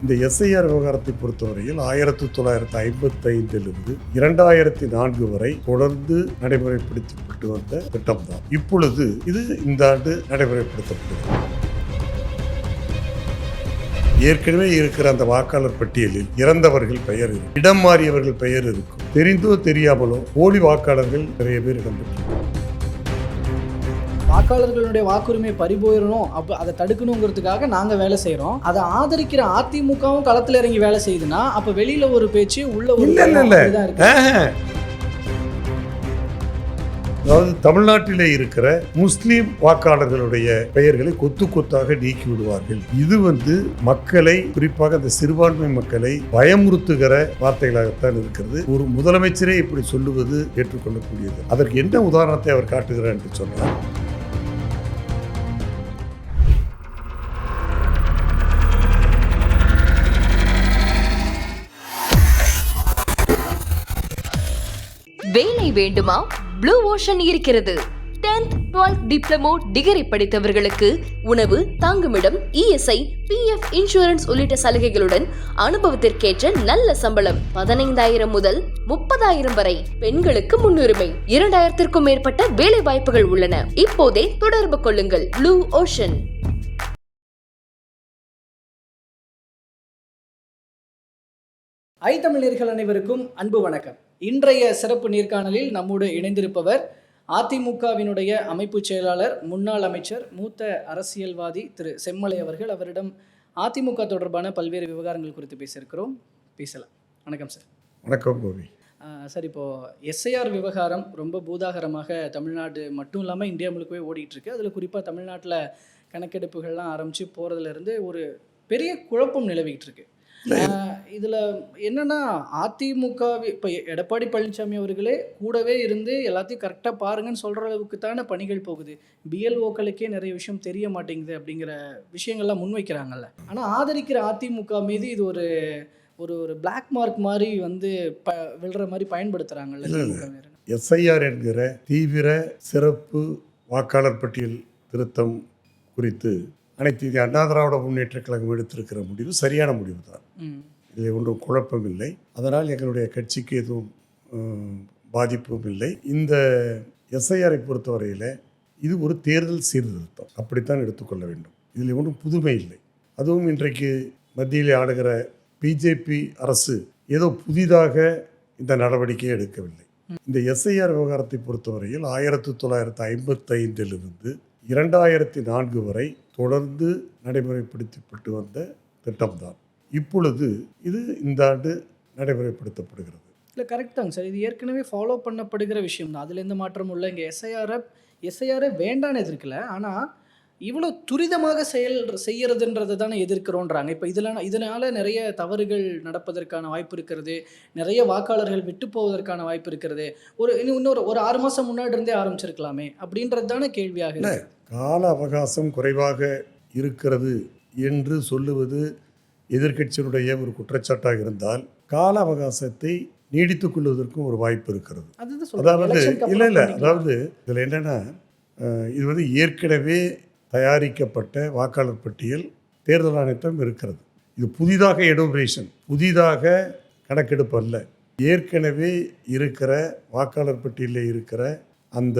இந்த எஸ்ஐஆர் விவகாரத்தை பொறுத்தவரையில் 1955 2004 வரை தொடர்ந்து நடைமுறைப்படுத்தப்பட்டு வந்த திட்டம்தான். இப்பொழுது இது இந்த ஆண்டு நடைமுறைப்படுத்தப்படுகிறது. ஏற்கனவே இருக்கிற அந்த வாக்காளர் பட்டியலில் இறந்தவர்கள் பெயர் இருக்கும், இடம் மாறியவர்கள் பெயர் இருக்கும். தெரிந்தோ தெரியாமலோ போலி வாக்காளர்கள் நிறைய பேர் இடம்பெற்றிருக்கும். வாக்காளர்களுடைய வாக்குரிமை பறிபோயிடணும், அப்போ அதை தடுக்கணுங்கிறதுக்காக நாங்கள் வேலை செய்கிறோம். அதை ஆதரிக்கிற அதிமுகவும் களத்தில் இறங்கி வேலை செய்யுதுன்னா அப்போ வெளியில் ஒரு பேச்சு உள்ள ஒரு இல்லை. அதாவது தமிழ்நாட்டிலே இருக்கிற முஸ்லீம் வாக்காளர்களுடைய பெயர்களை கொத்து கொத்தாக நீக்கி விடுவார்கள். இது மக்களை, குறிப்பாக அந்த சிறுபான்மை மக்களை பயமுறுத்துகிற வார்த்தைகளாகத்தான் இருக்கிறது. ஒரு முதலமைச்சரே இப்படி சொல்லுவது ஏற்றுக்கொள்ளக்கூடியது. அதற்கு என்ன உதாரணத்தை அவர் காட்டுகிறார் என்று சொன்னார். வேலை வேண்டுமா? ப்ளூ ஓஷன் இருக்கிறது. 10th 12th டிப்ளமோ டிகிரி படித்தவர்களுக்கு உணவு, தங்குமிடம், இஎஸ்ஐ, பிஎஃப் இன்சூரன்ஸ் உள்ளிட்ட சலுகைகளுடன் அனுபவத்திற்கேற்ற நல்ல சம்பளம் 15,000 முதல் 30,000 வரை. பெண்களுக்கு முன்னுரிமை. 2,000க்கும் மேற்பட்ட வேலை வாய்ப்புகள் உள்ளன. இப்போதே தொடர்பு கொள்ளுங்கள். Blue ocean. தமிழர்கள் அனைவருக்கும் அன்பு வணக்கம். இன்றைய சிறப்பு நேர்காணலில் நம்மோடு இணைந்திருப்பவர் அதிமுகவினுடைய அமைப்பு செயலாளர், முன்னாள் அமைச்சர், மூத்த அரசியல்வாதி திரு செம்மலை அவர்கள். அவரிடம் அதிமுக தொடர்பான பல்வேறு விவகாரங்கள் குறித்து பேசலாம். வணக்கம் சார். வணக்கம் கோவி. சார், இப்போது எஸ்ஐஆர் விவகாரம் ரொம்ப பூதாகரமாக தமிழ்நாடு மட்டும் இல்லாமல் இந்தியா முழுக்கவே ஓடிட்டுருக்கு. அதில் குறிப்பாக தமிழ்நாட்டில் கணக்கெடுப்புகள்லாம் ஆரம்பித்து போகிறதுலேருந்து ஒரு பெரிய குழப்பம் நிலவிக்கிட்டு இருக்கு. இதில் என்னன்னா, அதிமுக இப்போ எடப்பாடி பழனிசாமி அவர்களே கூடவே இருந்து எல்லாத்தையும் கரெக்டாக பாருங்கன்னு சொல்கிற அளவுக்கு தானே பணிகள் போகுது. பிஎல்ஓக்களுக்கே நிறைய விஷயம் தெரிய மாட்டேங்குது அப்படிங்கிற விஷயங்கள்லாம் முன்வைக்கிறாங்கல்ல. ஆனால் ஆதரிக்கிற அதிமுக மீது இது ஒரு ஒரு ஒரு பிளாக் மார்க் மாதிரி விழுற மாதிரி பயன்படுத்துகிறாங்கல்ல. எஸ்ஐஆர் என்கிற தீவிர சிறப்பு வாக்காளர் பட்டியல் திருத்தம் குறித்து அனைத்து இந்திய அண்ணா திராவிட முன்னேற்ற கழகம் எடுத்திருக்கிற முடிவு சரியான முடிவு தான். இதில் ஒன்றும் குழப்பம் இல்லை. அதனால் எங்களுடைய கட்சிக்கு எதுவும் பாதிப்பும் இல்லை. இந்த எஸ்ஐஆரை பொறுத்தவரையில் இது ஒரு தேர்தல் சீர்திருத்தம், அப்படித்தான் எடுத்துக்கொள்ள வேண்டும். இதில் ஒன்றும் புதுமை இல்லை. அதுவும் இன்றைக்கு மத்தியில் ஆளுகிற பிஜேபி அரசு ஏதோ புதிதாக இந்த நடவடிக்கையை எடுக்கவில்லை. இந்த எஸ்ஐஆர் விவகாரத்தை பொறுத்தவரையில் 1955 2004 வரை தொடர்ந்து நடைமுறைப்படுத்தப்பட்டு வந்த திட்டம்தான். இப்பொழுது இது இந்த ஆண்டு நடைமுறைப்படுத்தப்படுகிறது. இல்லை, கரெக்டாங்க சார். இது ஏற்கனவே ஃபாலோ பண்ணப்படுகிற விஷயம் தான். அதில் எந்த மாற்றமும் இல்லை. இங்கே எஸ்ஐஆரை வேண்டான்னு எதிர்க்கல, ஆனால் இவ்வளோ துரிதமாக செய்யறதுன்றதை தானே எதிர்க்கிறோன்றாங்க. இப்போ இதனால் நிறைய தவறுகள் நடப்பதற்கான வாய்ப்பு இருக்கிறது, நிறைய வாக்காளர்கள் விட்டு போவதற்கான வாய்ப்பு இருக்கிறது. இன்னொரு 6 மாதம் முன்னாடி இருந்தே ஆரம்பிச்சிருக்கலாமே அப்படின்றது தானே கேள்வியாக. கால அவகாசம் குறைவாக இருக்கிறது என்று சொல்லுவது எதிர்க்கட்சியினுடைய ஒரு குற்றச்சாட்டாக இருந்தால், கால அவகாசத்தை நீடித்துக் கொள்வதற்கும் ஒரு வாய்ப்பு இருக்கிறது. அதாவது அதாவது இதில் என்னென்னா, இது ஏற்கனவே தயாரிக்கப்பட்ட வாக்காளர் பட்டியல் தேர்தல் ஆணையத்திடம் இருக்கிறது. இது புதிதாக எனுமரேஷன், புதிதாக கணக்கெடுப்பு அல்ல. ஏற்கனவே இருக்கிற வாக்காளர் பட்டியலில் இருக்கிற அந்த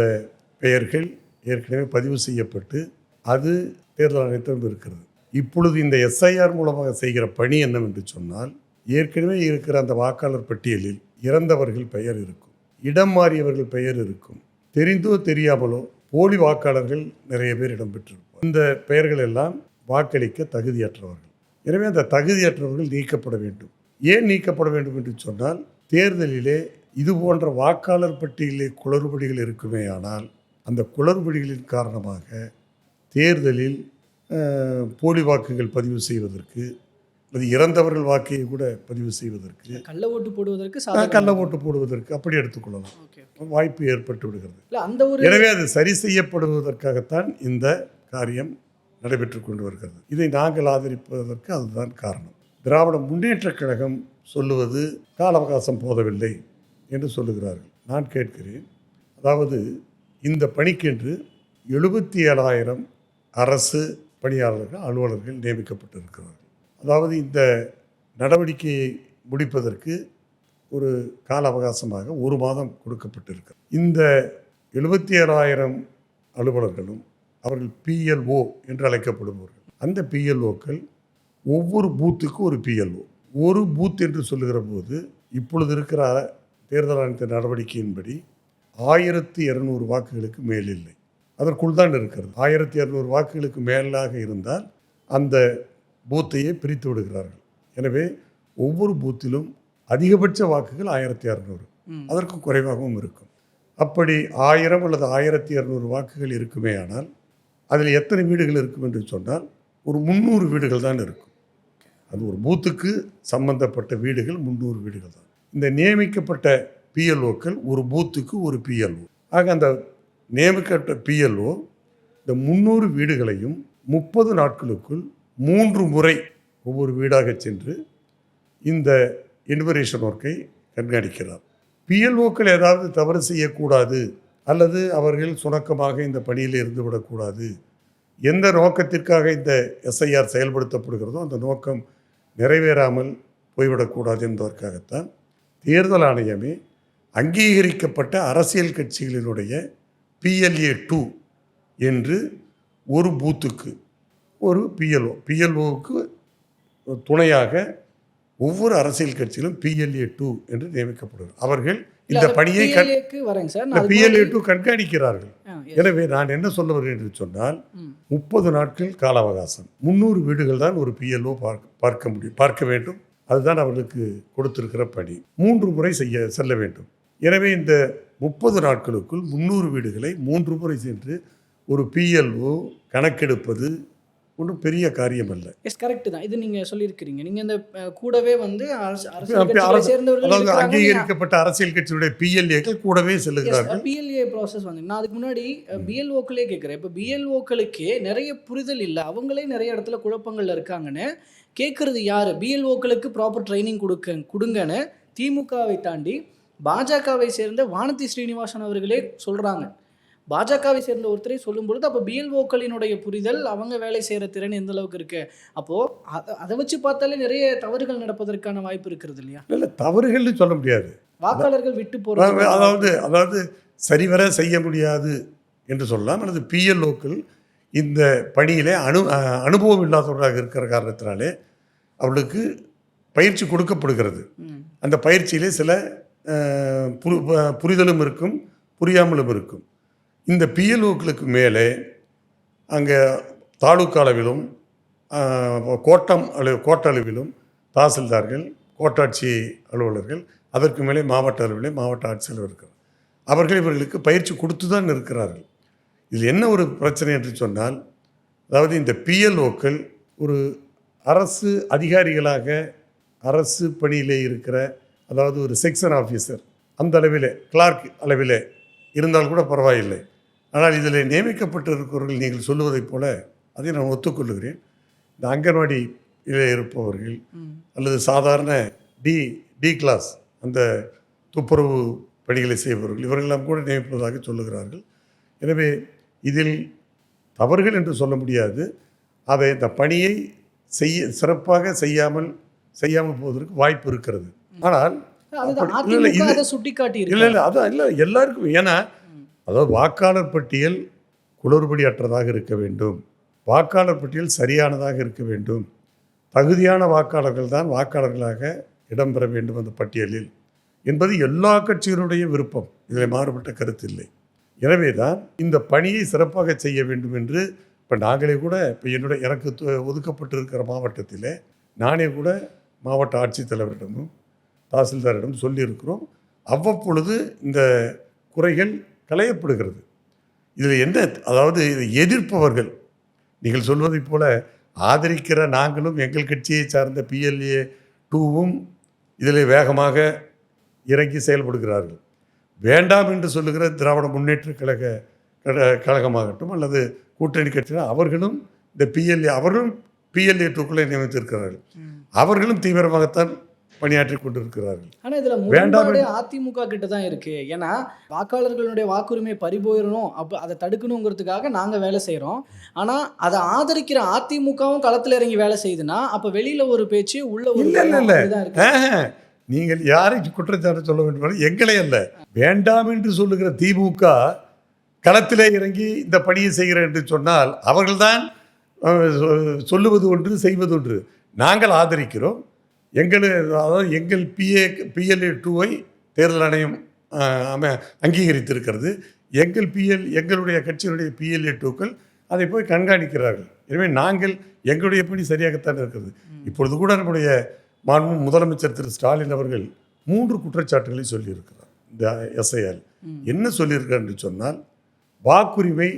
பெயர்கள் ஏற்கனவே பதிவு செய்யப்பட்டு அது தேர்தல் ஆணையத்திடம் இருக்கிறது. இப்பொழுது இந்த எஸ்ஐஆர் மூலமாக செய்கிற பணி என்னவென்று சொன்னால், ஏற்கனவே இருக்கிற அந்த வாக்காளர் பட்டியலில் இறந்தவர்கள் பெயர் இருக்கும், இடம் மாறியவர்கள் பெயர் இருக்கும். தெரிந்தோ தெரியாமலோ போலி வாக்காளர்கள் நிறைய பேர் இடம்பெற்றிருப்பார். இந்த பெயர்கள் எல்லாம் வாக்களிக்க தகுதியற்றவர்கள். எனவே அந்த தகுதியற்றவர்கள் நீக்கப்பட வேண்டும். ஏன் நீக்கப்பட வேண்டும் என்று சொன்னால், தேர்தலிலே இது போன்ற வாக்காளர் பட்டியலிலே குளறுபடிகள் இருக்குமே. ஆனால் அந்த குளறுபடிகளின் காரணமாக தேர்தலில் போலி வாக்குகள் பதிவு செய்வதற்கு, அது இறந்தவர்கள் வாக்கையை கூட பதிவு செய்வதற்கு, கள்ள ஓட்டு போடுவதற்கு அப்படி எடுத்துக்கொள்ளலாம், வாய்ப்பு ஏற்பட்டு விடுகிறது. எனவே அது சரி செய்யப்படுவதற்காகத்தான் இந்த காரியம் நடைபெற்று கொண்டு வருகிறது. இதை நாங்கள் ஆதரிப்பதற்கு அதுதான் காரணம். திராவிட முன்னேற்ற கழகம் சொல்லுவது கால அவகாசம் போதவில்லை என்று சொல்லுகிறார்கள். நான் கேட்கிறேன், அதாவது இந்த பணிக்கென்று 77,000 அரசு பணியாளர்கள், அலுவலர்கள் நியமிக்கப்பட்டிருக்கிறார்கள். அதாவது இந்த நடவடிக்கையை முடிப்பதற்கு ஒரு கால அவகாசமாக 1 மாதம் கொடுக்கப்பட்டிருக்கு. இந்த 77,000 அலுவலர்களும் அவர்கள் PLO என்று அழைக்கப்படுபவர்கள். அந்த PLOக்கள் ஒவ்வொரு பூத்துக்கும் ஒரு PLO. ஒரு பூத் என்று சொல்லுகிற போது இப்பொழுது இருக்கிற தேர்தல் ஆணையத்தின் நடவடிக்கையின்படி 1200 வாக்குகளுக்கு மேல் இல்லை, அதற்குள் தான் இருக்கிறது. 1200 வாக்குகளுக்கு மேலாக இருந்தால் அந்த பூத்தையே பிரித்து விடுகிறார்கள். எனவே ஒவ்வொரு பூத்திலும் அதிகபட்ச வாக்குகள் 1600, அதற்கு குறைவாகவும் இருக்கும். அப்படி 1000 அல்லது 1200 வாக்குகள் இருக்குமே ஆனால் அதில் எத்தனை வீடுகள் இருக்கும் என்று சொன்னால் ஒரு 300 வீடுகள் தான் இருக்கும். அது ஒரு பூத்துக்கு சம்பந்தப்பட்ட வீடுகள் 300 வீடுகள் தான். இந்த நியமிக்கப்பட்ட PLOக்கள் ஒரு பூத்துக்கு ஒரு PLO. ஆக அந்த நியமிக்கப்பட்ட PLO இந்த 300 வீடுகளையும் 30 நாட்களுக்குள் 3 முறை ஒவ்வொரு வீடாக சென்று இந்த என்யூமரேஷன் ஒர்க்கை கண்காணிக்கிறார். PLOக்கள் ஏதாவது தவறு செய்யக்கூடாது அல்லது அவர்கள் சுணக்கமாக இந்த பணியில் இருந்துவிடக்கூடாது, எந்த நோக்கத்திற்காக இந்த SIR செயல்படுத்தப்படுகிறதோ அந்த நோக்கம் நிறைவேறாமல் போய்விடக்கூடாது என்பதற்காகத்தான் தேர்தல் ஆணையமே அங்கீகரிக்கப்பட்ட அரசியல் கட்சிகளினுடைய PLA2 என்று ஒரு பூத்துக்கு ஒரு PLOவுக்கு துணையாக ஒவ்வொரு அரசியல் கட்சியிலும் PLA2 என்று நியமிக்கப்படுகிறார். அவர்கள் இந்த பணியை PLA2 கண்காணிக்கிறார்கள். எனவே நான் என்ன சொல்ல வருகிறேன் என்று சொன்னால் 30 நாட்கள் கால அவகாசம், 300 வீடுகள் தான் ஒரு PLO பார்க்க வேண்டும். அதுதான் அவர்களுக்கு கொடுத்திருக்கிற பணி. 3 முறை செல்ல வேண்டும். எனவே இந்த 30 நாட்களுக்குள் 300 வீடுகளை 3 முறை சென்று ஒரு PLO கணக்கெடுப்பது ஒன்றும் பெரிய காரியம் அல்ல. எஸ், கரெக்ட் தான். இது நீங்கள் சொல்லியிருக்கிறீங்க. நீங்கள் இந்த கூடவே வந்து அதாவது அங்கீகரிக்கப்பட்ட அரசியல் கட்சியுடைய PLAக்கள் கூடவே செல்லுகிறார்கள். PLA ப்ராசஸ் வந்து நான் அதுக்கு முன்னாடி BLOக்களே கேட்குறேன். இப்போ BLOக்களுக்கே நிறைய புரிதல் இல்லை, அவங்களே நிறைய இடத்துல குழப்பங்கள்ல இருக்காங்கன்னு கேட்குறது யார்? BLOக்களுக்கு ப்ராப்பர் ட்ரைனிங் கொடுங்கன்னு திமுகவை தாண்டி பாஜகவை சேர்ந்த வானதி ஸ்ரீனிவாசன் அவர்களே சொல்கிறாங்க. பாஜகவை சேர்ந்த ஒருத்தரை சொல்லும்பொழுது அப்போ BLOக்களினுடைய புரிதல், அவங்க வேலை செய்கிற திறன் எந்த அளவுக்கு இருக்குது? அப்போது அதை வச்சு பார்த்தாலே நிறைய தவறுகள் நடப்பதற்கான வாய்ப்பு இருக்கிறது இல்லையா? இல்லை, தவறுகள்னு சொல்ல முடியாது. வாக்காளர்கள் விட்டு போகிறது அதாவது சரிவர செய்ய முடியாது என்று சொல்லலாம். அல்லது PLOக்கள் இந்த பணியிலே அனுபவம் இல்லாதவர்களாக இருக்கிற காரணத்தினாலே அவர்களுக்கு பயிற்சி கொடுக்கப்படுகிறது. அந்த பயிற்சியிலே சில புரிதலும் இருக்கும், புரியாமலும் இருக்கும். இந்த PLOக்களுக்கு மேலே அங்கே தாலுக்கா அளவிலும் கோட்ட அளவிலும் தாசில்தார்கள், கோட்டாட்சி அலுவலர்கள், அதற்கு மேலே மாவட்ட அளவிலே மாவட்ட ஆட்சியர் இருக்கிறார். அவர்கள் இவர்களுக்கு பயிற்சி கொடுத்து தான் இருக்கிறார்கள். இதில் என்ன ஒரு பிரச்சனை என்று சொன்னால், அதாவது இந்த PLOக்கள் ஒரு அரசு அதிகாரிகளாக அரசு பணியிலே இருக்கிற, அதாவது ஒரு செக்ஷன் ஆஃபீஸர் அந்த அளவிலே, கிளார்க் அளவிலே இருந்தால் கூட பரவாயில்லை. ஆனால் இதில் நியமிக்கப்பட்டிருக்கிறவர்கள் நீங்கள் சொல்லுவதைப் போல அதை நான் ஒத்துக்கொள்ளுகிறேன். இந்த அங்கன்வாடியில் இருப்பவர்கள் அல்லது சாதாரண டி கிளாஸ் அந்த துப்புரவு பணிகளை செய்பவர்கள் இவர்களெல்லாம் கூட நியமிப்பதாக சொல்லுகிறார்கள். எனவே இதில் தவறுகள் என்று சொல்ல முடியாது. அதை இந்த பணியை சிறப்பாக செய்யாமல் போவதற்கு வாய்ப்பு இருக்கிறது. ஆனால் இல்லை எல்லாருக்கும், ஏன்னா அதாவது வாக்காளர் பட்டியல் குளறுபடி அற்றதாக இருக்க வேண்டும், வாக்காளர் பட்டியல் சரியானதாக இருக்க வேண்டும், தகுதியான வாக்காளர்கள் தான் வாக்காளர்களாக இடம்பெற வேண்டும் அந்த பட்டியலில் என்பது எல்லா கட்சியினுடைய விருப்பம். இதில் மாறுபட்ட கருத்து இல்லை. எனவே தான் இந்த பணியை சிறப்பாக செய்ய வேண்டும் என்று இப்போ நாங்களே கூட இப்போ எனக்கு ஒதுக்கப்பட்டிருக்கிற மாவட்டத்தில் நானே கூட மாவட்ட ஆட்சித்தலைவரிடமும் தாசில்தாரிடம் சொல்லியிருக்கிறோம். அவ்வப்பொழுது இந்த குறைகள் களையப்படுகிறது. இதில் என்ன, அதாவது இதை எதிர்ப்பவர்கள் நீங்கள் சொல்வதைப் போல ஆதரிக்கிற நாங்களும் எங்கள் கட்சியை சார்ந்த PLA2வும் இதில் வேகமாக இறங்கி செயல்படுகிறார்கள். வேண்டாம் என்று சொல்லுகிற திராவிட முன்னேற்ற கழகமாகட்டும் அல்லது கூட்டணி கட்சியினர் அவர்களும் இந்த அவர்களும் PLA2க்குள்ளே நியமித்திருக்கிறார்கள். அவர்களும் தீவிரமாகத்தான் பணியாற்றி கொண்டிருக்கிறார்கள். ஆனால் இதில் முரண்பாடு அதிமுக கிட்ட தான் இருக்கு. ஏன்னா வாக்காளர்களுடைய வாக்குரிமை பறிபோயிடணும், அப்போ அதை தடுக்கணுங்கிறதுக்காக நாங்கள் வேலை செய்கிறோம். ஆனால் அதை ஆதரிக்கிற அதிமுகவும் களத்தில் இறங்கி வேலை செய்யுதுன்னா அப்போ வெளியில ஒரு பேச்சு உள்ள ஒரு இல்லை நீங்கள் யாரை குற்றச்சாட்டு சொல்ல வேண்டும்? எங்களே அல்ல, வேண்டாம் என்று சொல்லுகிற திமுக களத்திலே இறங்கி இந்த பணியை செய்கிறேன் என்று சொன்னால் அவர்கள்தான் சொல்லுவது ஒன்று, செய்வது ஒன்று. நாங்கள் ஆதரிக்கிறோம். அதாவது எங்கள் PLA 2-ஐ தேர்தல் ஆணையம் அங்கீகரித்திருக்கிறது. எங்களுடைய கட்சியினுடைய PLA 2க்கள் அதை போய் கண்காணிக்கிறார்கள். எனவே நாங்கள் எங்களுடைய பணி சரியாகத்தான் இருக்கிறது. இப்பொழுது கூட நம்முடைய மாண்பு முதலமைச்சர் திரு ஸ்டாலின் அவர்கள் 3 குற்றச்சாட்டுகளை சொல்லியிருக்கிறார். இந்த SIR என்ன சொல்லியிருக்கார் என்று சொன்னால், வாக்குரிமை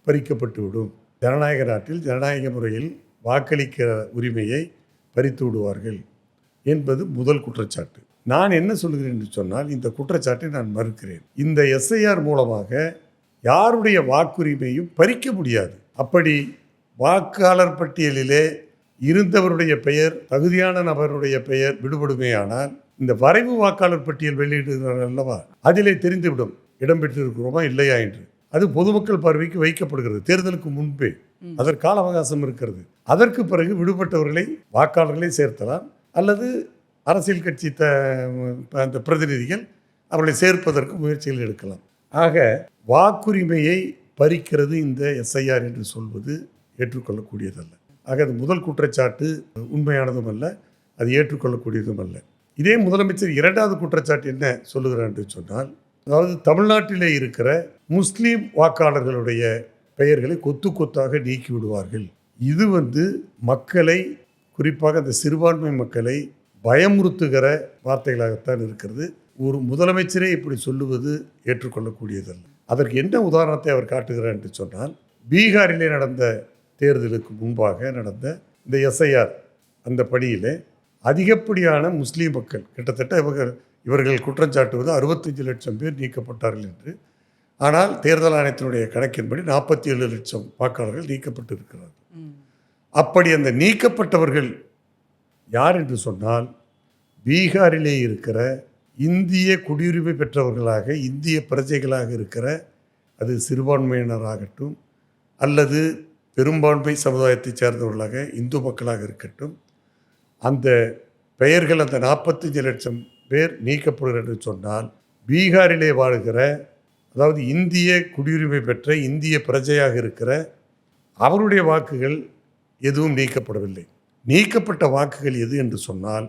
பறிக்கப்பட்டுவிடும், ஜனநாயக நாட்டில் ஜனநாயக முறையில் வாக்களிக்கிற உரிமையை பறித்து விடுவார்கள் என்பது முதல் குற்றச்சாட்டு. நான் என்ன சொல்கிறேன் என்று சொன்னால், இந்த குற்றச்சாட்டை நான் மறுக்கிறேன். இந்த SIR மூலமாக யாருடைய வாக்குரிமையும் பறிக்க முடியாது. அப்படி வாக்காளர் பட்டியலிலே இருந்தவருடைய பெயர், தகுதியான நபருடைய பெயர் விடுபடுமேயானால், இந்த வரைவு வாக்காளர் பட்டியல் வெளியிடுகிறார்கள் அல்லவா, அதிலே தெரிந்துவிடும் இடம்பெற்றிருக்கிறோமா இல்லையா என்று. அது பொதுமக்கள் பார்வைக்கு வைக்கப்படுகிறது தேர்தலுக்கு முன்பே. அதற்கு கால அவகாசம் இருக்கிறது. அதற்கு பிறகு விடுபட்டவர்களை வாக்காளர்களை சேர்த்தலாம், அல்லது அரசியல் கட்சி அந்த பிரதிநிதிகள் அவர்களை சேர்ப்பதற்கு முயற்சிகள் எடுக்கலாம். ஆக வாக்குரிமையை பறிக்கிறது இந்த SIR என்று சொல்வது ஏற்றுக்கொள்ளக்கூடியதல்ல. ஆக அது முதல் குற்றச்சாட்டு உண்மையானதும் அல்ல, அது ஏற்றுக்கொள்ளக்கூடியதும் அல்ல. இதே முதலமைச்சர் இரண்டாவது குற்றச்சாட்டு என்ன சொல்லுகிறார் என்று சொன்னால், அதாவது தமிழ்நாட்டிலே இருக்கிற முஸ்லீம் வாக்காளர்களுடைய பெயர்களை கொத்து கொத்தாக நீக்கி விடுவார்கள். இது மக்களை, குறிப்பாக அந்த சிறுபான்மை மக்களை பயமுறுத்துகிற வார்த்தைகளாகத்தான் இருக்கிறது. ஒரு முதலமைச்சரே இப்படி சொல்லுவது ஏற்றுக்கொள்ளக்கூடியதல்ல. அதற்கு என்ன உதாரணத்தை அவர் காட்டுகிறார் என்று சொன்னால், பீகாரிலே நடந்த தேர்தலுக்கு முன்பாக நடந்த இந்த SIR அந்த பணியிலே அதிகப்படியான முஸ்லீம் மக்கள், கிட்டத்தட்ட இவர்கள் குற்றம் சாட்டுவது 65 லட்சம் பேர் நீக்கப்பட்டார்கள் என்று. ஆனால் தேர்தல் ஆணையத்தினுடைய கணக்கின்படி 47 லட்சம் வாக்காளர்கள் நீக்கப்பட்டிருக்கிறார்கள். அப்படி அந்த நீக்கப்பட்டவர்கள் யார் என்று சொன்னால், பீகாரிலே இருக்கிற இந்திய குடியுரிமை பெற்றவர்களாக, இந்திய பிரஜைகளாக இருக்கிற, அது சிறுபான்மையினராகட்டும் அல்லது பெரும்பான்மை சமுதாயத்தைச் சேர்ந்தவர்களாக இந்து மக்களாக இருக்கட்டும், அந்த பெயர்கள் அந்த 45 லட்சம் பேர் நீக்கப்படுகிறது என்று சொன்னால், பீகாரிலே வாழ்கிற, அதாவது இந்திய குடியுரிமை பெற்ற இந்திய பிரஜையாக இருக்கிற அவருடைய வாக்குகள் எதுவும் நீக்கப்படவில்லை. நீக்கப்பட்ட வாக்குகள் எது என்று சொன்னால்,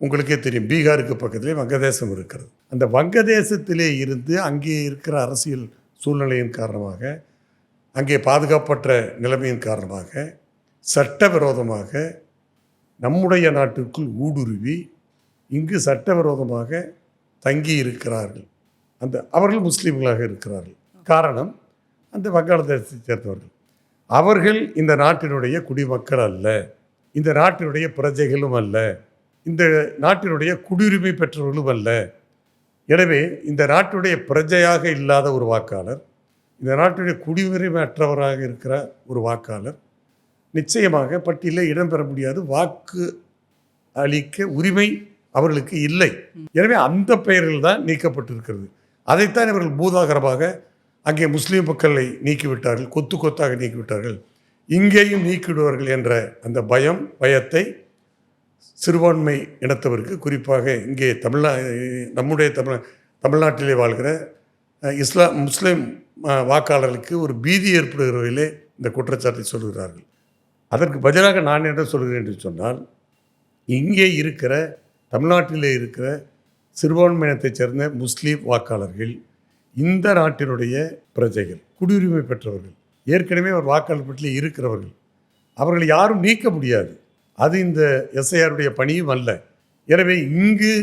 உங்களுக்கே தெரியும், பீகாருக்கு பக்கத்திலே வங்கதேசம் இருக்கிறது. அந்த வங்கதேசத்திலே இருந்து அங்கே இருக்கிற அரசியல் சூழ்நிலையின் காரணமாக, அங்கே பாதுகாப்பற்ற நிலைமையின் காரணமாக சட்டவிரோதமாக நம்முடைய நாட்டிற்குள் ஊடுருவி இங்கு சட்டவிரோதமாக தங்கி இருக்கிறார்கள். அவர்கள் முஸ்லீம்களாக இருக்கிறார்கள். காரணம், அந்த வங்காளதேசத்தை சேர்ந்தவர்கள். அவர்கள் இந்த நாட்டினுடைய குடிமக்கள் அல்ல, இந்த நாட்டினுடைய பிரஜைகளும் அல்ல, இந்த நாட்டினுடைய குடியுரிமை பெற்றவர்களும் அல்ல. எனவே இந்த நாட்டினுடைய பிரஜையாக இல்லாத ஒரு வாக்காளர், இந்த நாட்டினுடைய குடியுரிமை அற்றவராக இருக்கிற ஒரு வாக்காளர் நிச்சயமாக பட்டியலில் இடம்பெற முடியாது. வாக்கு அளிக்க உரிமை அவர்களுக்கு இல்லை. எனவே அந்த பெயர்கள் தான் நீக்கப்பட்டிருக்கிறது. அதைத்தான் இவர்கள் பூதாகரமாக அங்கே முஸ்லீம் மக்களை நீக்கிவிட்டார்கள், கொத்து கொத்தாக நீக்கிவிட்டார்கள், இங்கேயும் நீக்கிவிடுவார்கள் என்ற அந்த பயத்தை சிறுபான்மை இனத்தவருக்கு, குறிப்பாக இங்கே நம்முடைய தமிழ்நாட்டிலே வாழ்கிற முஸ்லீம் வாக்காளர்களுக்கு ஒரு பீதி ஏற்படுகிற வகையிலே இந்த குற்றச்சாட்டை சொல்கிறார்கள். அதற்கு பதிலாக நான் என்ன சொல்கிறேன் என்று சொன்னால், இங்கே இருக்கிற தமிழ்நாட்டிலே இருக்கிற சிறுபான்மையினத்தைச் சேர்ந்த முஸ்லீம் வாக்காளர்கள் இந்த நாட்டினுடைய பிரஜைகள், குடியுரிமை பெற்றவர்கள், ஏற்கனவே ஒரு வாக்காளர் பட்டியலில் இருக்கிறவர்கள். அவர்களை யாரும் நீக்க முடியாது. அது இந்த SIR பணியும் அல்ல. எனவே இங்கு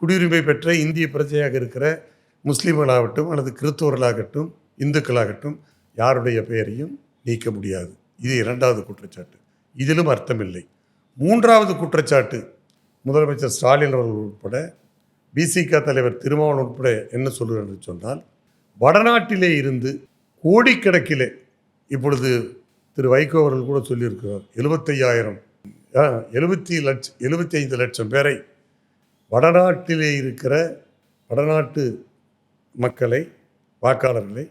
குடியுரிமை பெற்ற இந்திய பிரஜையாக இருக்கிற முஸ்லீம்களாகட்டும் அல்லது கிறிஸ்தவர்களாகட்டும் இந்துக்களாகட்டும் யாருடைய பெயரையும் நீக்க முடியாது. இது இரண்டாவது குற்றச்சாட்டு. இதிலும் அர்த்தமில்லை. மூன்றாவது குற்றச்சாட்டு, முதலமைச்சர் ஸ்டாலின் அவர்கள் உட்பட BCK தலைவர் திருமாவளவன் உட்பட என்ன சொல்கிறார் என்று சொன்னால், வடநாட்டிலே இருந்து கோடிக்கணக்கிலே, இப்பொழுது திரு வைகோ அவர்கள் கூட சொல்லியிருக்கிறார், 75 லட்சம் பேரை வடநாட்டிலே இருக்கிற வடநாட்டு மக்களை, வாக்காளர்களை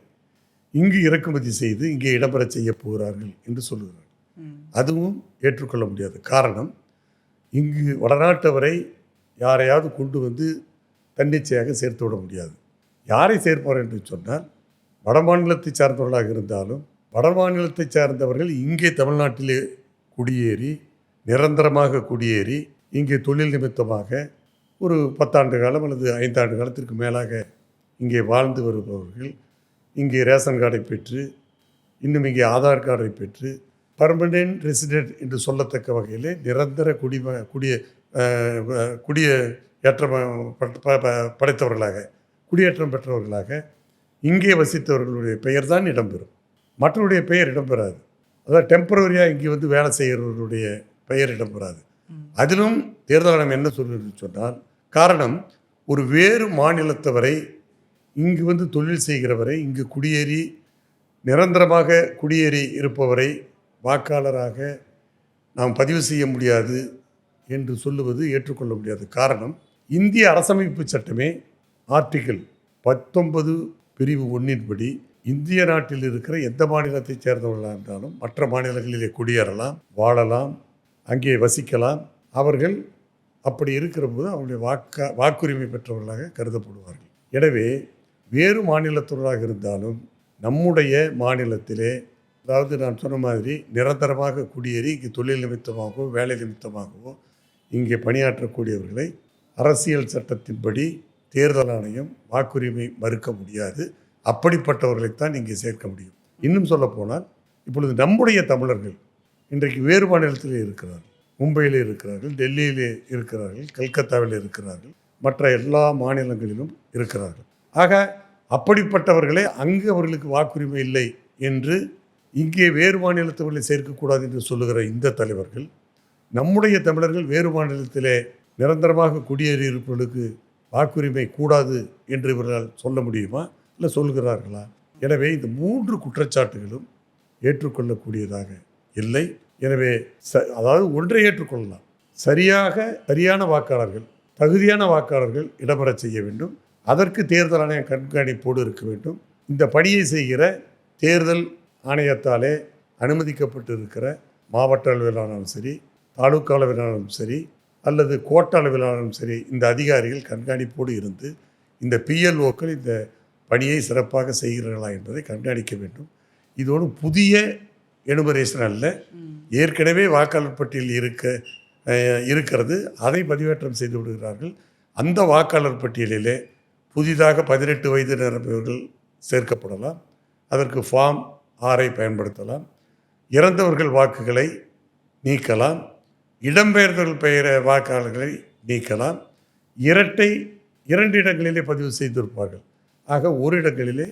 இங்கு இறக்குமதி செய்து இங்கே இடம்பெற செய்ய போகிறார்கள் என்று சொல்லுகிறார்கள். அதுவும் ஏற்றுக்கொள்ள முடியாது. காரணம், இங்கு வடநாட்டவரை யாரையாவது கொண்டு வந்து தன்னிச்சையாக சேர்த்து விட முடியாது. யாரை சேர்ப்பார் என்று சொன்னால், வட மாநிலத்தை சார்ந்தவர்களாக இருந்தாலும் வட மாநிலத்தை சார்ந்தவர்கள் இங்கே தமிழ்நாட்டிலே குடியேறி, நிரந்தரமாக குடியேறி, இங்கே தொழில் நிமித்தமாக ஒரு 10 ஆண்டு காலம் அல்லது 5 ஆண்டு காலத்திற்கு மேலாக இங்கே வாழ்ந்து வருபவர்கள், இங்கே ரேஷன் கார்டை பெற்று, இன்னும் இங்கே ஆதார் கார்டை பெற்று, பர்மனென்ட் ரெசிடென்ட் என்று சொல்லத்தக்க வகையிலே நிரந்தர குடியேற்றம் படைத்தவர்களாக, குடியேற்றம் பெற்றவர்களாக இங்கே வசித்தவர்களுடைய பெயர் தான் இடம்பெறும். மற்றவருடைய பெயர் இடம்பெறாது. அதாவது டெம்பரவரியாக இங்கே வந்து வேலை செய்கிறவர்களுடைய பெயர் இடம்பெறாது. அதிலும் தேர்தல் ஆணையம் என்ன சொல்லுன்னு சொன்னால், காரணம், ஒரு வேறு மாநிலத்தவரை இங்கு வந்து தொழில் செய்கிறவரை, இங்கு குடியேறி நிரந்தரமாக குடியேறி இருப்பவரை வாக்காளராக நாம் பதிவு செய்ய முடியாது என்று சொல்லுவது ஏற்றுக்கொள்ள முடியாது. காரணம், இந்திய அரசமைப்பு சட்டமே ஆர்டிகிள் 19 பிரிவு 1 படி இந்திய நாட்டில் இருக்கிற எந்த மாநிலத்தைச் சேர்ந்தவர்களாக இருந்தாலும் மற்ற மாநிலங்களிலே குடியேறலாம், வாழலாம், அங்கே வசிக்கலாம். அவர்கள் அப்படி இருக்கிற போது அவருடைய வாக்குரிமை பெற்றவர்களாக கருதப்படுவார்கள். எனவே வேறு மாநிலத்தவர்களாக இருந்தாலும் நம்முடைய மாநிலத்திலே, அதாவது நான் சொன்ன மாதிரி நிரந்தரமாக குடியேறி இங்கே தொழில் நிமித்தமாகவோ வேலை நிமித்தமாகவோ இங்கே பணியாற்றக்கூடியவர்களை அரசியல் சட்டத்தின்படி தேர்தல் ஆணையம் வாக்குரிமை மறுக்க முடியாது. அப்படிப்பட்டவர்களைத்தான் இங்கே சேர்க்க முடியும். இன்னும் சொல்லப்போனால், இப்பொழுது நம்முடைய தமிழர்கள் இன்றைக்கு வேறு மாநிலத்திலே இருக்கிறார்கள். மும்பையிலே இருக்கிறார்கள், டெல்லியிலே இருக்கிறார்கள், கல்கத்தாவில் இருக்கிறார்கள், மற்ற எல்லா மாநிலங்களிலும் இருக்கிறார்கள். ஆக அப்படிப்பட்டவர்களே அங்கு அவர்களுக்கு வாக்குரிமை இல்லை என்று இங்கே வேறு மாநிலத்தவர்களை சேர்க்கக்கூடாது என்று சொல்லுகிற இந்த தலைவர்கள், நம்முடைய தமிழர்கள் வேறு மாநிலத்திலே நிரந்தரமாக குடியேறி இருப்பவர்களுக்கு வாக்குரிமை கூடாது என்று இவர்களால் சொல்ல முடியுமா? இல்லை சொல்கிறார்களா? எனவே இந்த 3 குற்றச்சாட்டுகளும் ஏற்றுக்கொள்ளக்கூடியதாக இல்லை. எனவே அதாவது ஒன்றை ஏற்றுக்கொள்ளலாம், சரியான வாக்காளர்கள், தகுதியான வாக்காளர்கள் இடம்பெற செய்ய வேண்டும். அதற்கு தேர்தல் ஆணையம் கண்காணிப்போடு இருக்க வேண்டும். இந்த பணியை செய்கிற தேர்தல் ஆணையத்தாலே அனுமதிக்கப்பட்டு இருக்கிற மாவட்ட அளவிலானாலும் சரி, தாலுக்கா அளவிலானாலும் சரி, அல்லது கோட்ட அளவிலானாலும் சரி, இந்த அதிகாரிகள் கண்காணிப்போடு இருந்து இந்த பிஎல்ஓக்கள் இந்த பணியை சிறப்பாக செய்கிறார்களா என்பதை கண்காணிக்க வேண்டும். இதோடு புதிய எனுமரேஷன் அல்ல, ஏற்கனவே வாக்காளர் பட்டியல் இருக்கிறது, அதை பதிவேற்றம் செய்து விடுகிறார்கள். அந்த வாக்காளர் பட்டியலிலே புதிதாக 18 வயது நிரம்பியவர்கள் சேர்க்கப்படலாம். அதற்கு ஃபார்ம் 6 பயன்படுத்தலாம். இறந்தவர்கள் வாக்குகளை நீக்கலாம், இடம்பெயர்ந்தவர்கள் வாக்காளர்களை நீக்கலாம். 2 இடங்களிலே பதிவு செய்திருப்பார்கள். ஆக ஒரு இடங்களிலே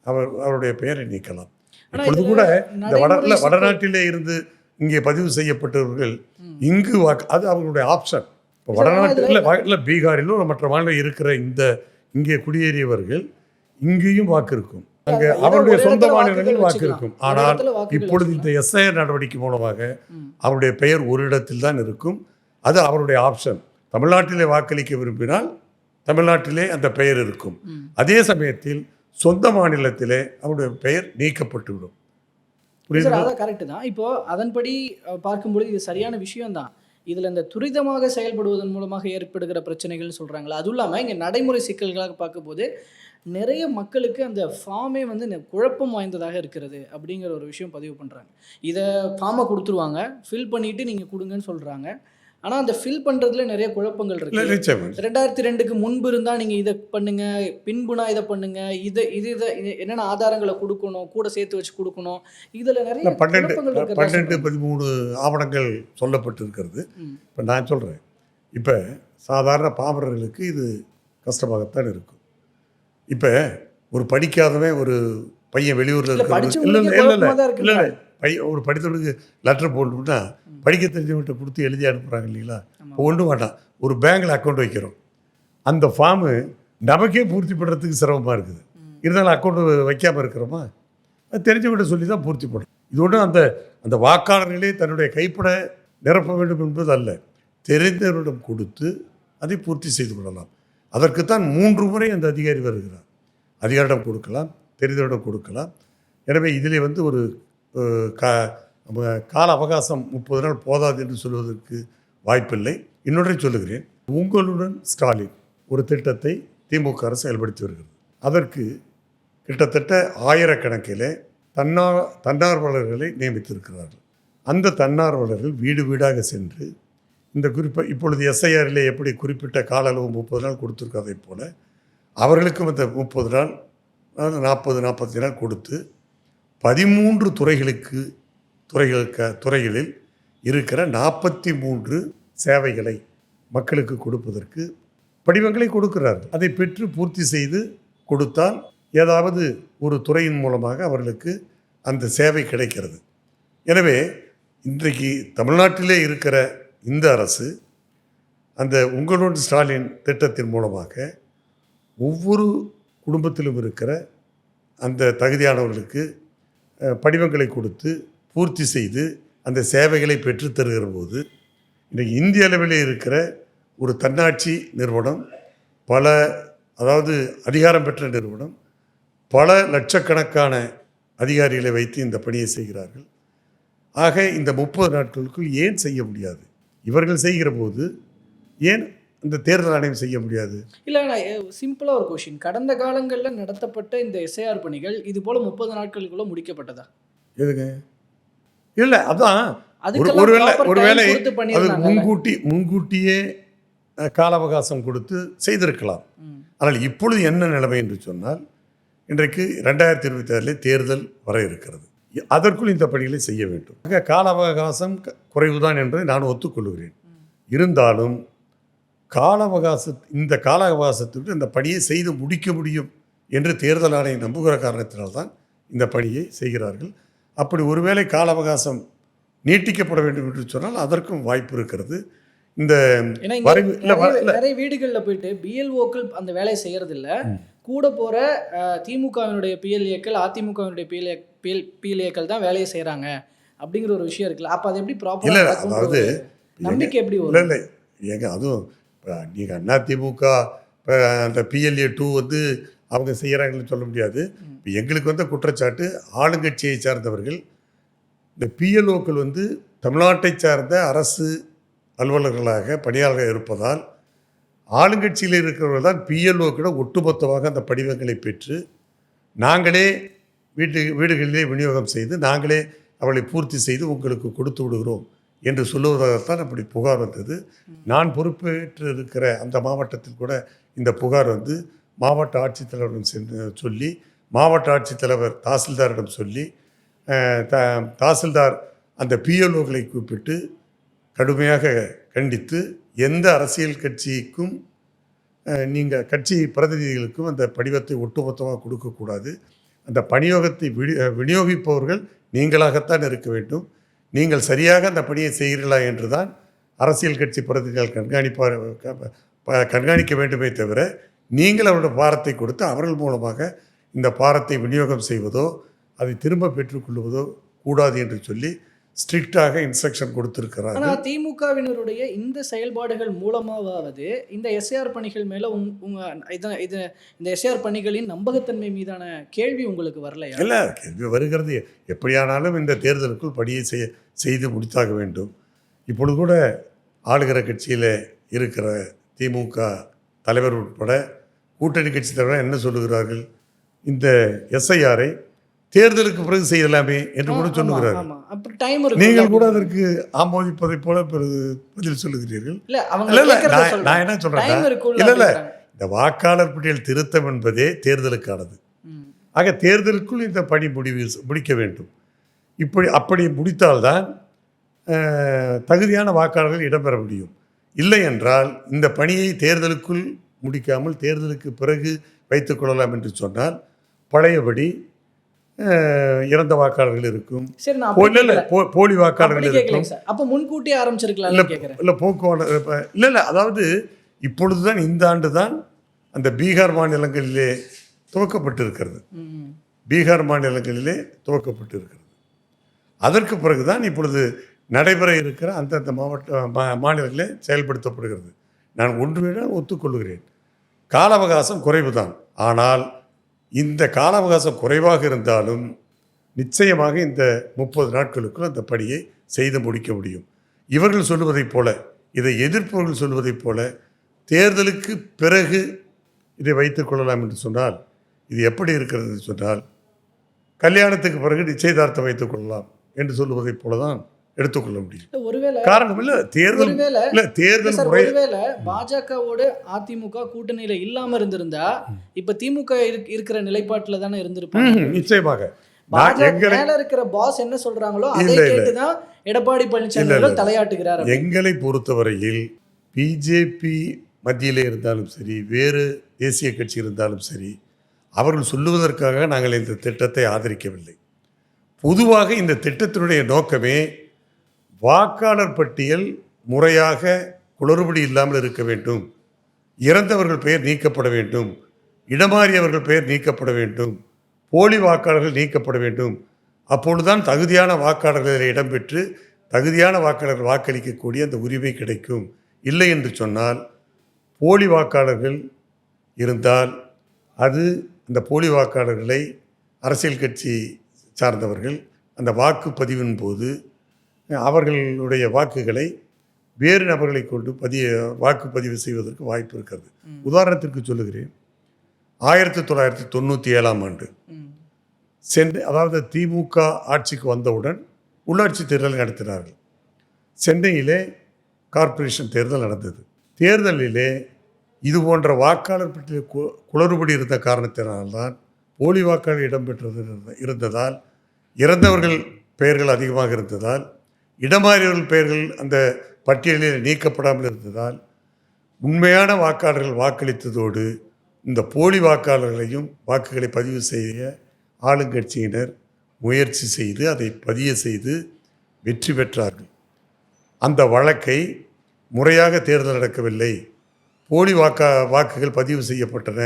அவருடைய பெயரை நீக்கலாம். இப்பொழுது கூட இந்த வடநாட்டிலே இருந்து இங்கே பதிவு செய்யப்பட்டவர்கள் இங்கு அது அவர்களுடைய ஆப்ஷன். இப்போ வடநாட்டில் இல்லை, பீகாரிலும் மற்ற மாநிலம் இருக்கிற இங்கே குடியேறியவர்கள் இங்கேயும் வாக்கு இருக்கும், அங்கே அவருடைய சொந்த மாநிலங்களில் வாக்கு இருக்கும். ஆனால் இப்பொழுது இந்த எஸ்ஐஆர் நடவடிக்கை மூலமாக அவருடைய பெயர் ஒரு இடத்தில் தான் இருக்கும். அது அவருடைய ஆப்ஷன். தமிழ்நாட்டிலே வாக்களிக்க விரும்பினால் தமிழ்நாட்டிலே அந்த பெயர் இருக்கும். அதே சமயத்தில் சொந்த மாநிலத்திலே அவருடைய பெயர் நீக்கப்பட்டுவிடும். அதான் கரெக்டு தான். இப்போது அதன்படி பார்க்கும்பொழுது இது சரியான விஷயம்தான். இதில் இந்த துரிதமாக செயல்படுவதன் மூலமாக ஏற்படுகிற பிரச்சனைகள்னு சொல்கிறாங்களா, அதுவும் இல்லாமல் இங்கே நடைமுறை சிக்கல்களாக பார்க்கும்போது நிறைய மக்களுக்கு அந்த ஃபார்மே வந்து குழப்பம் வாய்ந்ததாக இருக்கிறது அப்படிங்கிற ஒரு விஷயம் பதிவு பண்ணுறாங்க. இதை ஃபார்மை கொடுத்துருவாங்க, ஃபில் பண்ணிவிட்டு நீங்கள் கொடுங்கன்னு சொல்கிறாங்க. ஆனால் அந்த ஃபில் பண்ணுறதுல நிறைய குழப்பங்கள் இருக்குது. 2002க்கு முன்பு இருந்தால் நீங்கள் இதை பண்ணுங்கள், பின்புனா இதை பண்ணுங்கள், இது என்னென்ன ஆதாரங்களை கொடுக்கணும், கூட சேர்த்து வச்சு கொடுக்கணும், இதில் நிறைய 12-13 ஆவணங்கள் சொல்லப்பட்டிருக்கிறது. இப்போ நான் சொல்கிறேன், இப்போ சாதாரண பாமரர்களுக்கு இது கஷ்டமாகத்தான் இருக்கும். இப்போ ஒரு படிக்காதவன் ஒரு பையன் வெளியூரில் இல்லை ஒரு படித்தவனுக்கு லெட்டர் போடணும்னா படிக்க தெரிஞ்சவன்கிட்ட கொடுத்து எழுதி அனுப்புகிறாங்க இல்லைங்களா? இப்போ ஒன்றும் வேண்டாம், ஒரு பேங்கில் அக்கௌண்ட் வைக்கிறோம், அந்த ஃபார்மு நமக்கே பூர்த்தி பண்ணுறதுக்கு சிரமமாக இருக்குது. இருந்தாலும் அக்கௌண்ட் வைக்காமல் இருக்கிறோமா? அது தெரிஞ்சவன்கிட்ட சொல்லி தான் பூர்த்தி பண்ணணும். இது ஒன்றும் அந்த வாக்காளர்களே தன்னுடைய கைப்பட நிரப்ப வேண்டும் என்பது அல்ல. தெரிந்தவரிடம் கொடுத்து அதை பூர்த்தி செய்து கொள்ளலாம். அதற்குத்தான் 3 முறை அந்த அதிகாரி வருகிறார். அதிகாரிடம் கொடுக்கலாம், தெரிந்தவரிடம் கொடுக்கலாம். எனவே இதிலே வந்து ஒரு கால அவகாசம் 30 நாள் போதாது என்று சொல்வதற்கு வாய்ப்பில்லை. இன்னொன்றை சொல்லுகிறேன். உங்களுடன் ஸ்டாலின் ஒரு திட்டத்தை திமுக அரசு செயல்படுத்தி வருகிறது. அதற்கு கிட்டத்தட்ட ஆயிரக்கணக்கில் தன்னார்வலர்களை நியமித்திருக்கிறார்கள். அந்த தன்னார்வலர்கள் வீடு வீடாக சென்று இந்த இப்பொழுது எஸ்ஐஆரிலே எப்படி குறிப்பிட்ட கால அளவு 30 நாள் கொடுத்துருக்கதை போல அவர்களுக்கும் அந்த 30 நாள், அதாவது 40-45 நாள் கொடுத்து 13 துறைகளில் இருக்கிற 43 சேவைகளை மக்களுக்கு கொடுப்பதற்கு படிவங்களை கொடுக்கிறார்கள். அதை பெற்று பூர்த்தி செய்து கொடுத்தால் ஏதாவது ஒரு துறையின் மூலமாக அவர்களுக்கு அந்த சேவை கிடைக்கிறது. எனவே இன்றைக்கு தமிழ்நாட்டிலே இருக்கிற இந்த அரசு அந்த உங்களோட ஸ்டாலின் திட்டத்தின் மூலமாக ஒவ்வொரு குடும்பத்திலும் இருக்கிற அந்த தகுதியானவர்களுக்கு படிவங்களை கொடுத்து பூர்த்தி செய்து அந்த சேவைகளை பெற்றுத் தருகிற போது இன்றைக்கு இந்திய அளவிலே இருக்கிற ஒரு தன்னாட்சி நிறுவனம், அதாவது அதிகாரம் பெற்ற நிறுவனம், பல லட்சக்கணக்கான அதிகாரிகளை வைத்து இந்த பணியை செய்கிறார்கள். ஆக இந்த 30 நாட்களுக்குள் ஏன் செய்ய முடியாது? இவர்கள் செய்கிற போது ஏன் இந்த தேர்தல் ஆணையம் செய்ய முடியாது? இல்லை, நான் சிம்பிளாக ஒரு கொஷின். கடந்த காலங்களில் நடத்தப்பட்ட இந்த எஸ்ஐஆர் பணிகள் இது போல் 30 நாட்களுக்குள்ளே முடிக்கப்பட்டதா? எதுங்க? இல்லை, அதான் ஒருவேளை அது முன்கூட்டியே கால அவகாசம் கொடுத்து செய்திருக்கலாம். ஆனால் இப்பொழுது என்ன நிலைமை என்று சொன்னால், இன்றைக்கு 2026 தேர்தல் வர இருக்கிறது. அதற்குள் இந்த பணிகளை செய்ய வேண்டும். கால அவகாசம் குறைவுதான் என்பதை நான் ஒத்துக்கொள்கிறேன். இருந்தாலும் இந்த கால அவகாசத்துக்கு இந்த பணியை செய்து முடிக்க முடியும் என்று தேர்தல் ஆணையம் நம்புகிற காரணத்தினால்தான் இந்த பணியை செய்கிறார்கள். அப்படி ஒருவேளை கால அவகாசம் நீட்டிக்கப்பட வேண்டும் என்று சொன்னால் அதற்கும் வாய்ப்பு இருக்கிறது. இந்த நிறைய வீடுகளில் போயிட்டு பிஎல்ஓக்கள் அந்த வேலையை செய்யறது இல்லை, கூட போகிற திமுகவினுடைய பிஎல்ஏக்கள், அதிமுகவினுடைய பிஎல்ஏக்கள் தான் வேலையை செய்கிறாங்க அப்படிங்கிற ஒரு விஷயம் இருக்குல்ல. அப்போ அது எப்படி ப்ராப்பர்? இல்லை, அதாவது நம்பிக்கை எப்படி வரும்? இல்லை ஏங்க, அதுவும் நீங்கள் அதிமுக அந்த PLA 2 வந்து அவங்க செய்கிறாங்கன்னு சொல்ல முடியாது. இப்போ எங்களுக்கு வந்து குற்றச்சாட்டு, ஆளுங்கட்சியை சார்ந்தவர்கள் இந்த பிஎல்ஓக்கள் வந்து தமிழ்நாட்டை சார்ந்த அரசு அலுவலர்களாக பணியாளர்கள் இருப்பதால் ஆளுங்கட்சியில் இருக்கிறவர்கள் தான் பிஎல்ஓக்களை ஒட்டுமொத்தமாக அந்த படிவங்களை பெற்று நாங்களே வீடுகளிலே விநியோகம் செய்து நாங்களே அவளை பூர்த்தி செய்து உங்களுக்கு கொடுத்து விடுகிறோம் என்று சொல்லுவதாகத்தான் அப்படி புகார் வந்தது. நான் பொறுப்பேற்று இருக்கிற அந்த மாவட்டத்தில் கூட இந்த புகார் வந்து மாவட்ட ஆட்சித்தலைவரிடம் சொல்லி, மாவட்ட ஆட்சித்தலைவர் தாசில்தாரிடம் சொல்லி, தாசில்தார் அந்த பிஎல்ஓக்களை கூப்பிட்டு கடுமையாக கண்டித்து, எந்த அரசியல் கட்சிக்கும் நீங்கள் கட்சி பிரதிநிதிகளுக்கும் அந்த படிவத்தை ஒட்டுமொத்தமாக கொடுக்கக்கூடாது, அந்த பணியோகத்தை விநியோகிப்பவர்கள் நீங்களாகத்தான் இருக்க வேண்டும், நீங்கள் சரியாக அந்த பணியை செய்கிறீர்களா என்று தான் அரசியல் கட்சி பிரதிநிதிகள் கண்காணிக்க வேண்டுமே தவிர நீங்கள் அவருடைய பாரத்தை கொடுத்து அவர்கள் மூலமாக இந்த பாரத்தை விநியோகம் செய்வதோ அதை திரும்ப பெற்றுக்கொள்வதோ கூடாது என்று சொல்லி ஸ்ட்ரிக்டாக இன்ஸ்ட்ரக்ஷன் கொடுத்துருக்கிறார். ஆனால் திமுகவினருடைய இந்த செயல்பாடுகள் மூலமாவது இந்த எஸ்ஏஆர் பணிகள் மேலே இந்த எஸ்ஏஆர் பணிகளின் நம்பகத்தன்மை மீதான கேள்வி உங்களுக்கு வரலையா? இல்லை, கேள்வி வருகிறது. எப்படியானாலும் இந்த தேர்தலுக்குள் பணியை செய்து முடித்தாக வேண்டும். இப்பொழுது கூட ஆளுகிற கட்சியில் இருக்கிற திமுக தலைவர் உட்பட கூட்டணி கட்சி தலைவர் என்ன சொல்லுகிறார்கள்? இந்த எஸ்ஐஆரை தேர்தலுக்கு பிறகு செய்யலாமே என்று கூட சொல்லுகிறார்கள். நீங்கள் கூட அதற்கு ஆமோதிப்பதை போல பதில் சொல்லுகிறீர்கள். நான் என்ன சொல்றேன், இல்லை, இந்த வாக்காளர் பட்டியல் திருத்தம் என்பதே தேர்தலுக்கானது. ஆக தேர்தலுக்குள் இந்த பணி முடிக்க வேண்டும். அப்படி முடித்தால்தான் தகுதியான வாக்காளர்கள் இடம்பெற முடியும். இல்லை என்றால் இந்த பணியை தேர்தலுக்குள் முடிக்காமல் தேர்தலுக்கு பிறகு வைத்துக்கொள்ளலாம் என்று சொன்னால் பழையபடி இறந்த வாக்காளர்கள் இருக்கும், போலி வாக்காளர்கள் இருக்கும். அப்போ முன்கூட்டியே ஆரம்பிச்சிருக்கலாம் இல்லை, போக்குவரத்து இல்லை. அதாவது இப்பொழுதுதான் இந்த ஆண்டு தான் அந்த பீகார் மாநிலங்களிலே துவக்கப்பட்டிருக்கிறது. பீகார் மாநிலங்களிலே துவக்கப்பட்டிருக்கிறது. அதற்கு பிறகுதான் இப்பொழுது நடைபெற இருக்கிற அந்தந்த மாநிலங்களிலே செயல்படுத்தப்படுகிறது. நான் ஒன்று வேணால் ஒத்துக்கொள்கிறேன், கால அவகாசம் குறைவுதான். ஆனால் இந்த கால அவகாசம் குறைவாக இருந்தாலும் நிச்சயமாக இந்த 30 நாட்களுக்குள் அந்த பணியை செய்து முடிக்க முடியும். இவர்கள் சொல்லுவதைப் போல, இதை எதிர்ப்பவர்கள் சொல்வதைப் போல தேர்தலுக்கு பிறகு இதை வைத்துக் கொள்ளலாம் என்று சொன்னால் இது எப்படி இருக்கிறது என்று சொன்னால், கல்யாணத்துக்கு பிறகு நிச்சயதார்த்தம் வைத்துக் கொள்ளலாம் என்று சொல்லுவதைப் போல தான் எடுத்துக்கொள்ள முடியும். ஒருவேளை காரணம் இல்லை, தேர்தல் இல்லை, தேர்தல் முறை. ஒருவேளை பாஜகவோடு அதிமுக கூட்டணியில இல்லாம இருந்திருந்தா இப்ப திமுக இருக்கிற நிலைப்பாட்டுல தானே இருந்திருப்பாங்க. நிச்சயமாக மேல இருக்கிற பாஸ் என்ன சொல்றாங்களோ அதை கேட்டுதான் எடப்பாடி பழனிசாமி அவர்கள் தலையாட்டுகிறார். எங்களை பொறுத்தவரையில் பிஜேபி மத்தியிலே இருந்தாலும் சரி, வேறு தேசிய கட்சி இருந்தாலும் சரி, அவர்கள் சொல்லுவதற்காக நாங்கள் இந்த திட்டத்தை ஆதரிக்கவில்லை. பொதுவாக இந்த திட்டத்தினுடைய நோக்கமே வாக்காளர் பட்டியல் முறையாக குளறுபடி இல்லாமல் இருக்க வேண்டும், இறந்தவர்கள் பெயர் நீக்கப்பட வேண்டும், இடமாறியவர்கள் பெயர் நீக்கப்பட வேண்டும், போலி வாக்காளர்கள் நீக்கப்பட வேண்டும். அப்பொழுதுதான் தகுதியான வாக்காளர்களில் இடம்பெற்று தகுதியான வாக்காளர்கள் வாக்களிக்கக்கூடிய அந்த உரிமை கிடைக்கும். இல்லை என்று சொன்னால், போலி வாக்காளர்கள் இருந்தால் அது அந்த போலி வாக்காளர்களை அரசியல் கட்சி சார்ந்தவர்கள் அந்த வாக்குப்பதிவின் போது அவர்களுடைய வாக்குகளை வேறு நபர்களை கொண்டு வாக்குப்பதிவு செய்வதற்கு வாய்ப்பு இருக்கிறது. உதாரணத்திற்கு சொல்லுகிறேன், 1997ஆம் ஆண்டு அதாவது திமுக ஆட்சிக்கு வந்தவுடன் உள்ளாட்சி தேர்தல் நடத்தினார்கள். சென்னையிலே கார்ப்பரேஷன் தேர்தல் நடந்தது. தேர்தலிலே இது போன்ற வாக்காளர் பற்றிய குளறுபடி இருந்த காரணத்தினால்தான் போலி வாக்காளர் இடம்பெற்றது இருந்ததால், இறந்தவர்கள் பெயர்கள் அதிகமாக இருந்ததால், இடமாறியவர்கள் பெயர்கள் அந்த பட்டியலில் நீக்கப்படாமல் இருந்ததால், உண்மையான வாக்காளர்கள் வாக்களித்ததோடு இந்த போலி வாக்காளர்களையும் வாக்குகளை பதிவு செய்ய ஆளுங்கட்சியினர் முயற்சி செய்து அதை பதிய செய்து வெற்றி பெற்றார்கள். அந்த வழக்கை முறையாக தேர்தல் நடக்கவில்லை, போலி வாக்குகள் பதிவு செய்யப்பட்டன,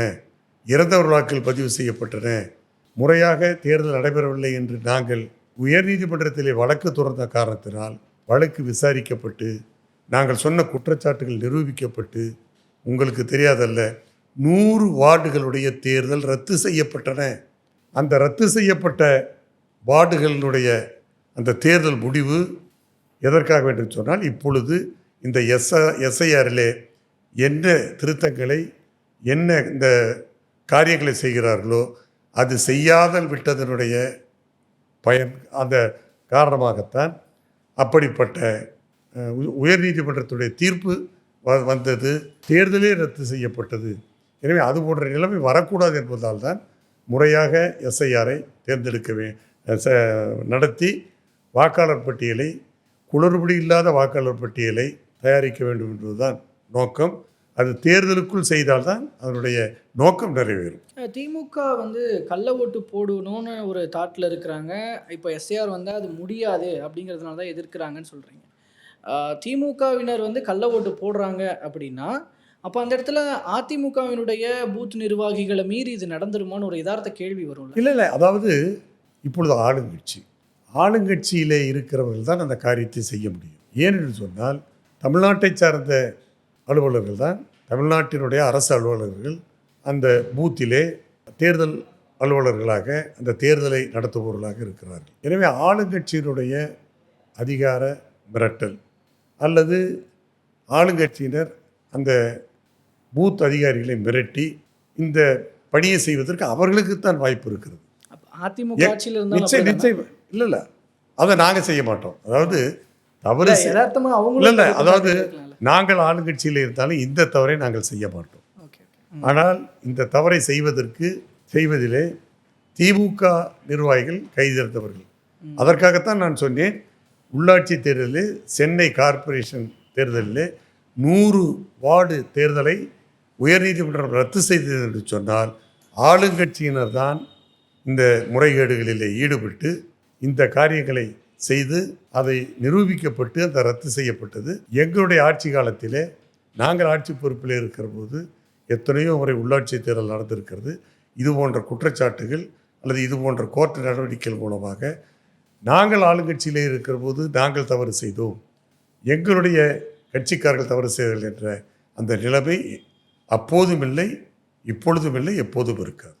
இறந்தவர்கள் வாக்குகள் பதிவு செய்யப்பட்டன, முறையாக தேர்தல் நடைபெறவில்லை என்று நாங்கள் உயர்நீதிமன்றத்திலே வழக்கு தொடர்ந்த காரணத்தினால் வழக்கு விசாரிக்கப்பட்டு நாங்கள் சொன்ன குற்றச்சாட்டுகள் நிரூபிக்கப்பட்டு, உங்களுக்கு தெரியாதல்ல, 100 வார்டுகளுடைய தேர்தல் ரத்து செய்யப்பட்டன. அந்த ரத்து செய்யப்பட்ட வார்டுகளினுடைய அந்த தேர்தல் முடிவு எதற்காக என்று சொன்னால், இப்பொழுது இந்த எஸ்ஐஆரிலே என்ன திருத்தங்களை என்ன இந்த காரியங்களை செய்கிறார்களோ அது செய்யாதல் விட்டதனுடைய பயன், அந்த காரணமாகத்தான் அப்படிப்பட்ட உயர்நீதிமன்றத்துடைய தீர்ப்பு வந்தது, தேர்தலே ரத்து செய்யப்பட்டது. எனவே அது போன்ற நிலைமை வரக்கூடாது என்பதால் தான் முறையாக எஸ்ஐஆரை நடத்தி வாக்காளர் பட்டியலை, குளறுபடி இல்லாத வாக்காளர் பட்டியலை தயாரிக்க வேண்டும் என்பதுதான் நோக்கம். அது தேர்தலுக்குள் செய்தால்தான் அதனுடைய நோக்கம் நிறைவேறும். திமுக கள்ள ஓட்டு போடணும்னு ஒரு தாட்டில் இருக்கிறாங்க. இப்போ எஸ்ஐஆர் வந்தால் அது முடியாது அப்படிங்கிறதுனால தான் எதிர்க்கிறாங்கன்னு சொல்கிறீங்க. திமுகவினர் கள்ள ஓட்டு போடுறாங்க அப்படின்னா அப்போ அந்த இடத்துல அதிமுகவினுடைய பூத் நிர்வாகிகளை மீறி இது நடந்துருமான்னு ஒரு யதார்த்த கேள்வி வரும். இல்லை, அதாவது இப்பொழுது ஆளுங்கட்சியிலே இருக்கிறவர்கள் தான் அந்த காரியத்தை செய்ய முடியும். ஏனென்று சொன்னால், தமிழ்நாட்டை சார்ந்த அலுவலர்கள் தான், தமிழ்நாட்டினுடைய அரசு அலுவலர்கள் அந்த பூத்திலே தேர்தல் அலுவலர்களாக அந்த தேர்தலை நடத்துபவர்களாக இருக்கிறார்கள். எனவே ஆளுங்கட்சியினுடைய அதிகார மிரட்டல் அல்லது ஆளுங்கட்சியினர் அந்த பூத் அதிகாரிகளை மிரட்டி இந்த பணியை செய்வதற்கு அவர்களுக்குத்தான் வாய்ப்பு இருக்கிறது. அதிமுக ஆட்சியில் நிச்சயம் இல்லை, அதை நாங்கள் செய்ய மாட்டோம். அதாவது தவறு இல்லை, அதாவது நாங்கள் ஆளுங்கட்சியில் இருந்தாலும் இந்த தவறை நாங்கள் செய்ய மாட்டோம். ஆனால் இந்த தவறை செய்வதிலே திமுக நிர்வாகிகள் கைதேர்ந்தவர்கள். அதற்காகத்தான் நான் சொன்னேன், உள்ளாட்சி தேர்தலில் சென்னை கார்ப்பரேஷன் தேர்தலில் 100 வார்டு தேர்தலை உயர்நீதிமன்றம் ரத்து செய்தது என்று சொன்னால், ஆளுங்கட்சியினர் தான் இந்த முறைகேடுகளில் ஈடுபட்டு இந்த காரியங்களை செய்து அதை நிரூபிக்கப்பட்டு அந்த ரத்து செய்யப்பட்டது. எங்களுடைய ஆட்சி காலத்திலே நாங்கள் ஆட்சி பொறுப்பில் இருக்கிற போது எத்தனையோ முறை உள்ளாட்சி தேர்தல் நடந்திருக்கிறது. இது போன்ற குற்றச்சாட்டுகள் அல்லது இது போன்ற கோர்ட் நடவடிக்கைகள் மூலமாக நாங்கள் ஆளுங்கட்சியிலே இருக்கிற போது நாங்கள் தவறு செய்தோம், எங்களுடைய கட்சிக்காரர்கள் தவறு செய்தார்கள் என்ற அந்த நிலைமை அப்போதும் இல்லை, இப்பொழுதும் இல்லை, எப்போதும் இருக்காது.